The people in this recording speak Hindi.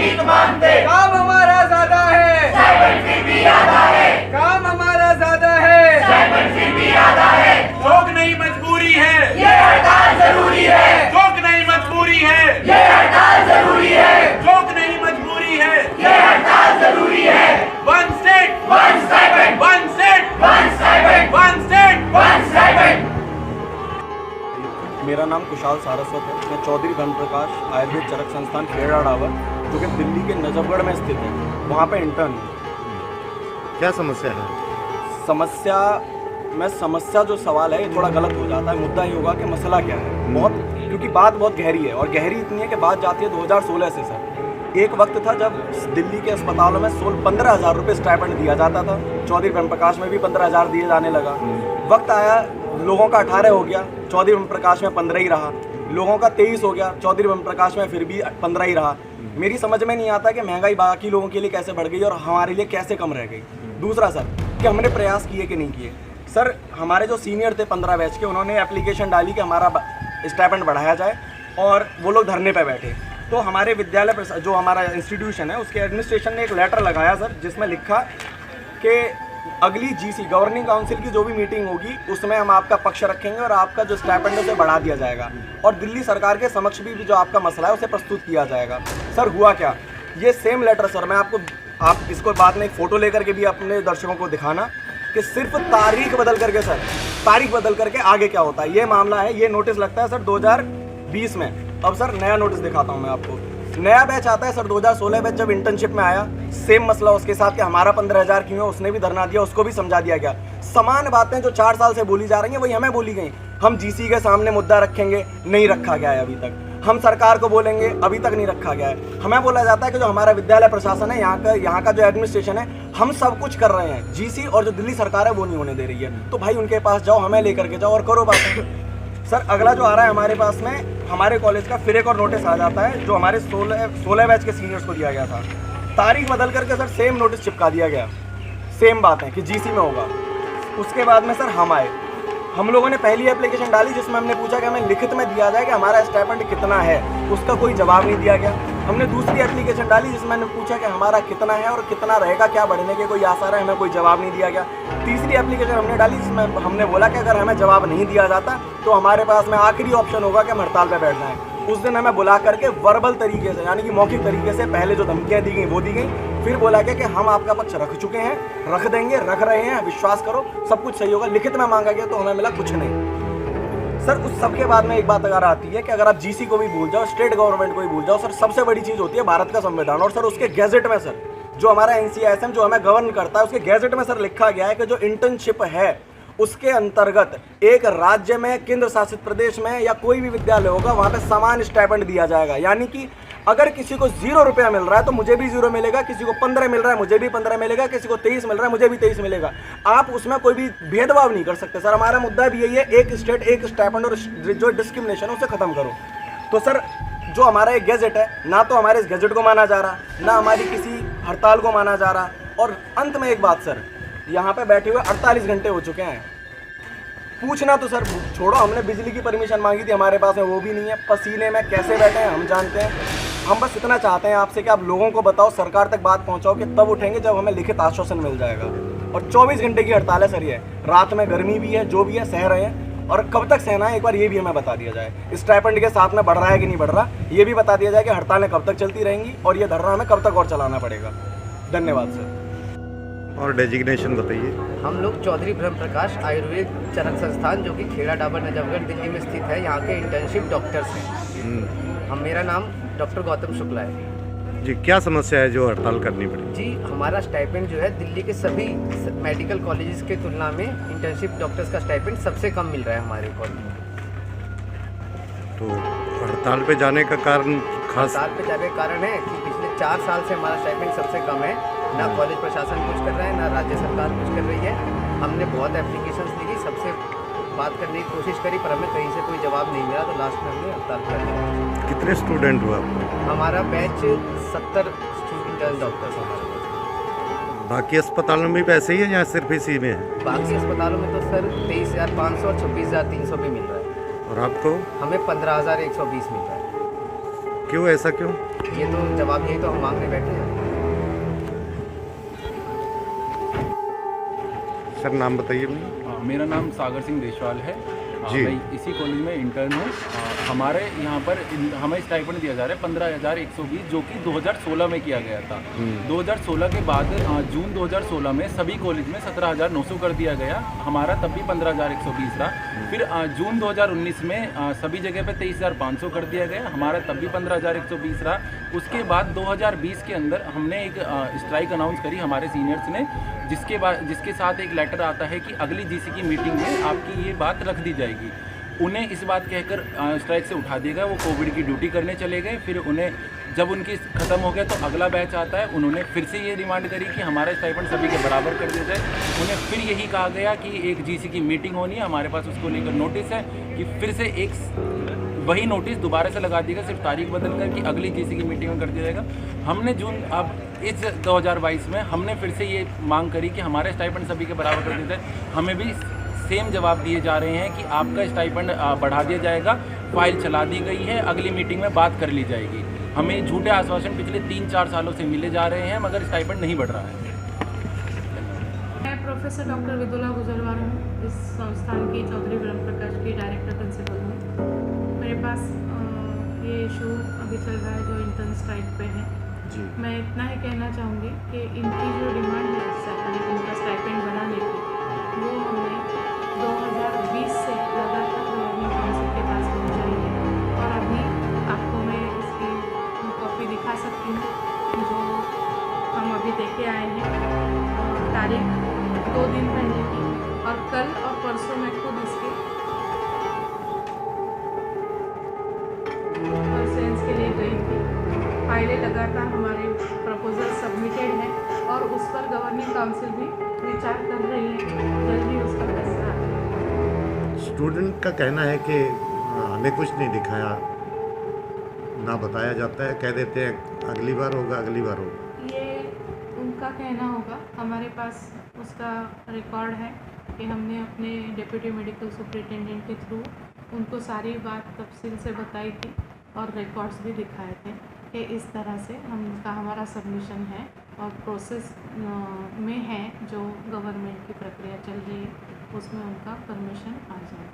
भीख मांगते। काम हमारा ज्यादा है, स्टाइपेंड फिर भी आधा है। काम हमारा ज्यादा है, स्टाइपेंड फिर भी आधा है। शौक नहीं मजबूरी है, ये हड़ताल जरूरी है। शौक नहीं मजबूरी है, ये हड़ताल जरूरी है। शौक नहीं मजबूरी है। ये हड़ताल जरूरी है। One state, one stipend, one state, one stipend, one state. One stipend. मेरा नाम कुशाल सारस्वत है। मैं चौधरी ब्रह्मप्रकाश आयुर्वेद चरक संस्थान खेड़ा डाबर, जो कि दिल्ली के नजफगढ़ में स्थित है, वहाँ पे इंटर्न हूँ। क्या समस्या है? समस्या जो सवाल है ये थोड़ा गलत हो जाता है। मुद्दा ये होगा कि मसला क्या है, बहुत, क्योंकि बात बहुत गहरी है और गहरी इतनी है कि बात जाती है 2016 से। सर, एक वक्त था जब दिल्ली के अस्पतालों में 15,000 रुपये स्टाइपेंड दिया जाता था। चौधरी ब्रह्मप्रकाश में भी 15,000 दिए जाने लगा। वक्त आया, लोगों का 18 हो गया, चौधरी ब्रह्मप्रकाश में 15 ही रहा। लोगों का 23 हो गया, चौधरी ब्रह्मप्रकाश में फिर भी 15 ही रहा। मेरी समझ में नहीं आता कि महंगाई बाकी लोगों के लिए कैसे बढ़ गई और हमारे लिए कैसे कम रह गई। दूसरा सर, कि हमने प्रयास किए कि नहीं किए। सर, हमारे जो सीनियर थे 15 बैच के, उन्होंने एप्लीकेशन डाली कि हमारा स्टाइपेंड बढ़ाया जाए और वो लोग धरने पे बैठे। तो हमारे विद्यालय जो हमारा इंस्टीट्यूशन है उसके एडमिनिस्ट्रेशन ने एक लेटर लगाया सर, जिसमें लिखा कि अगली जीसी गवर्निंग काउंसिल की जो भी मीटिंग होगी उसमें हम आपका पक्ष रखेंगे और आपका जो स्टाइपेंड है उसे बढ़ा दिया जाएगा और दिल्ली सरकार के समक्ष भी जो आपका मसला है उसे प्रस्तुत किया जाएगा। सर, हुआ क्या, ये सेम लेटर सर, मैं आप इसको बाद में एक फ़ोटो लेकर के भी अपने दर्शकों को दिखाना कि सिर्फ तारीख बदल करके सर, तारीख बदल करके आगे क्या होता है। ये मामला है, ये नोटिस लगता है सर 2020 में। अब सर नया नोटिस दिखाता हूँ मैं आपको। नया बैच आता है सर 2016 बैच, जब इंटर्नशिप में आया, सेम मसला उसके साथ कि हमारा 15,000 क्यों है, उसने भी धरना दिया, उसको भी समझा दिया गया। समान बातें जो 4 साल से बोली जा रही हैं वही हमें बोली गई। हम जीसी के सामने मुद्दा रखेंगे, नहीं रखा गया है अभी तक। हम सरकार को बोलेंगे, अभी तक नहीं रखा गया है। हमें बोला जाता है कि जो हमारा विद्यालय प्रशासन है, यहाँ का जो एडमिनिस्ट्रेशन है, हम सब कुछ कर रहे हैं, जीसी और जो दिल्ली सरकार है वो नहीं होने दे रही है। तो भाई उनके पास जाओ, हमें लेकर के जाओ और करो बातें। सर, अगला जो आ रहा है हमारे पास में, हमारे कॉलेज का फिर एक और नोटिस आ जाता है जो हमारे 16 बैच के सीनियर्स को दिया गया था। तारीख बदल करके सर सेम नोटिस चिपका दिया गया, सेम बात है कि जीसी में होगा। उसके बाद में सर हम आए, हम लोगों ने पहली एप्लीकेशन डाली जिसमें हमने पूछा कि हमें लिखित में दिया जाए कि हमारा स्टाइपेंड कितना है, उसका कोई जवाब नहीं दिया गया। हमने दूसरी एप्लीकेशन डाली जिसमें हमने पूछा कि हमारा कितना है और कितना रहेगा, क्या बढ़ने के कोई आसार है, हमें कोई जवाब नहीं दिया गया। तीसरी एप्लीकेशन हमने डाली जिसमें हमने बोला कि अगर हमें जवाब नहीं दिया जाता तो हमारे पास में आखिरी ऑप्शन होगा कि हम हड़ताल पर बैठ जाएँ। उस दिन हमें बुला करके वर्बल तरीके से, यानी कि मौखिक तरीके से पहले जो धमकियाँ दी गई वो दी गई, फिर बोला गया कि हम आपका पक्ष रख चुके हैं, रख देंगे, रख रहे हैं, विश्वास करो सब कुछ सही होगा। लिखित में मांगा गया तो हमें मिला कुछ नहीं। सर, उस सब के बाद में एक बात अगर आती है कि अगर आप जीसी को भी भूल जाओ, स्टेट गवर्नमेंट को भी भूल जाओ, सर सबसे बड़ी चीज़ होती है भारत का संविधान। और सर उसके गैजेट में सर जो हमारा NCISM जो हमें गवर्न करता है, उसके गैजेट में सर लिखा गया है कि जो इंटर्नशिप है उसके अंतर्गत एक राज्य में, केंद्र शासित प्रदेश में या कोई भी विद्यालय होगा वहाँ पे समान स्टाइपेंड दिया जाएगा। यानी कि अगर किसी को 0 रुपया मिल रहा है तो मुझे भी 0 मिलेगा, किसी को 15 मिल रहा है मुझे भी 15 मिलेगा, किसी को 23 मिल रहा है मुझे भी 23 मिलेगा। आप उसमें कोई भी भेदभाव नहीं कर सकते। सर, हमारा मुद्दा भी यही है, एक स्टेट एक स्टाइपेंड और जो डिस्क्रिमिनेशन है उसे खत्म करो। तो सर, जो हमारा एक गैजेट है, ना तो हमारे इस गैजेट को माना जा रहा, ना हमारी किसी हड़ताल को माना जा रहा। और अंत में एक बात सर, यहाँ पे बैठे हुए 48 घंटे हो चुके हैं। पूछना तो सर छोड़ो, हमने बिजली की परमिशन मांगी थी, हमारे पास में वो भी नहीं है। पसीने में कैसे बैठे हैं हम जानते हैं। हम बस इतना चाहते हैं आपसे कि आप लोगों को बताओ, सरकार तक बात पहुंचाओ कि तब उठेंगे जब हमें लिखित आश्वासन मिल जाएगा। और 24 घंटे की हड़ताल है सर ये, रात में गर्मी भी है, जो भी है सह रहे हैं। और कब तक सहना है एक बार ये भी हमें बता दिया जाए। स्टाइपेंड के साथ में बढ़ रहा है कि नहीं बढ़ रहा, ये भी बता दिया जाए कि हड़तालें कब तक चलती रहेंगी और ये धरना हमें कब तक और चलाना पड़ेगा। धन्यवाद सर। और डेजिग्नेशन बताइए। हम लोग चौधरी ब्रह्मप्रकाश आयुर्वेद चरक संस्थान जो कि खेड़ा डाबर नजफगढ़ दिल्ली में स्थित है, यहाँ के इंटर्नशिप डॉक्टर्स हैं। मेरा नाम डॉक्टर गौतम शुक्ला है जी। क्या समस्या है जो हड़ताल करनी पड़ी? जी, हमारा स्टाइपेंड जो है दिल्ली के सभी मेडिकल कॉलेजेस के तुलना में इंटर्नशिप डॉक्टर्स का स्टाइपेंड सबसे कम मिल रहा है हमारे कॉलेज में। तो हड़ताल पे जाने का कारण खास? हड़ताल पे जाने का कारण है कि पिछले 4 साल से हमारा स्टाइपेंड सबसे कम है। ना कॉलेज प्रशासन कुछ कर रहा है, ना राज्य सरकार कुछ कर रही है। हमने बहुत एप्लीकेशंस लिखी, सबसे बात करने की कोशिश करी, पर हमें कहीं से कोई जवाब नहीं मिला, तो लास्ट में हमने हड़ताल कर दी। कितने स्टूडेंट हुआ आपको? हमारा बैच 70 इंटर्न डॉक्टर्स हमारे पास। बाकी अस्पतालों में भी वैसे ही है या सिर्फ इसी में है? बाकी अस्पतालों में तो सर 23,500 और 26,300 भी मिल रहा है। और आपको? हमें 15,120 मिल रहा है। क्यों, ऐसा क्यों? ये तो जवाब यही तो हम मांगने बैठे हैं। सर नाम बताइए मुझे। मेरा नाम सागर सिंह देशवाल है। जी। मैं इसी कॉलेज में इंटर्न हूँ। हमारे यहाँ पर हमें स्टाइपेंड दिया जा रहा है 15,120, जो कि 2016 में किया गया था। 2016 के बाद जून 2016 में सभी कॉलेज में 17,900 कर दिया गया। हमारा तब भी 15,120 रहा। फिर जून 2019 में सभी जगह पे 23,500 कर दिया गया। हमारा तब भी 15,120 रहा। उसके बाद 2020 के अंदर हमने एक स्ट्राइक अनाउंस करी हमारे सीनियर्स ने, जिसके साथ एक लेटर आता है कि अगली जीसी की मीटिंग में आपकी ये बात रख दी जाएगी। उन्हें इस बात कहकर स्ट्राइक से उठा दिया गया। वो कोविड की ड्यूटी करने चले गए। फिर उन्हें जब उनकी ख़त्म हो गया तो अगला बैच आता है, उन्होंने फिर से ये डिमांड करी कि हमारा स्टाइपेंड सभी के बराबर कर दिया जाए। उन्हें फिर यही कहा गया कि एक जीसी की मीटिंग होनी है। हमारे पास उसको लेकर नोटिस है कि फिर से वही नोटिस दोबारा से लगा दिया, सिर्फ तारीख बदल कर कि अगली जीसी की मीटिंग में कर दिया जाएगा। हमने अब इस 2022 में हमने फिर से ये मांग करी कि हमारे स्टाइपेंड सभी के बराबर कर दिया जाए। हमें भी सेम जवाब दिए जा रहे हैं कि आपका स्टाइपेंड बढ़ा दिया जाएगा, फाइल चला दी गई है, अगली मीटिंग में बात कर ली जाएगी। हमें झूठे आश्वासन पिछले 3-4 सालों से मिले जा रहे हैं, मगर स्टाइपेंड नहीं बढ़ रहा है। मैं प्रोफेसर डॉक्टर विदुला गुजरवार हूँ। इस संस्थान की चौधरी ब्रह्म प्रकाश की डायरेक्टर प्रिंसिपल हूँ। मेरे पास ये इशू अभी चल रहा है जो इंटर्न स्ट्राइक पे है। मैं इतना ही कहना चाहूँगी कि इनकी जो डिमांड है इनका स्टाइपेंड बढ़ाने की, वो हमने 2020 से लगातार गवर्नमेंट काउंसिल के पास पहुँचाई है। और अभी आपको मैं इसकी कॉपी दिखा सकती हूँ जो हम अभी देखे आए हैं, तारीख 2 दिन पहले की। और कल और परसों मैं खुद इसके परसेंस के लिए गई थी। फाइलें लगातार हमारे प्रपोजल सबमिटेड है और उस पर गवर्निंग काउंसिल भी विचार कर रही है। जल्दी उसका फैसला आएगा। स्टूडेंट का कहना है कि हमें कुछ नहीं दिखाया, ना बताया जाता है, कह देते हैं अगली बार होगा, अगली बार होगा। ये उनका कहना होगा। हमारे पास उसका रिकॉर्ड है कि हमने अपने डिप्यूटी मेडिकल सुपरिटेंडेंट के थ्रू उनको सारी बात तफसील से बताई थी और रिकॉर्ड्स भी दिखाए थे कि इस तरह से हमारा सबमिशन है और प्रोसेस में है। जो गवर्नमेंट की प्रक्रिया चल रही है उसमें उनका परमिशन आ जाए।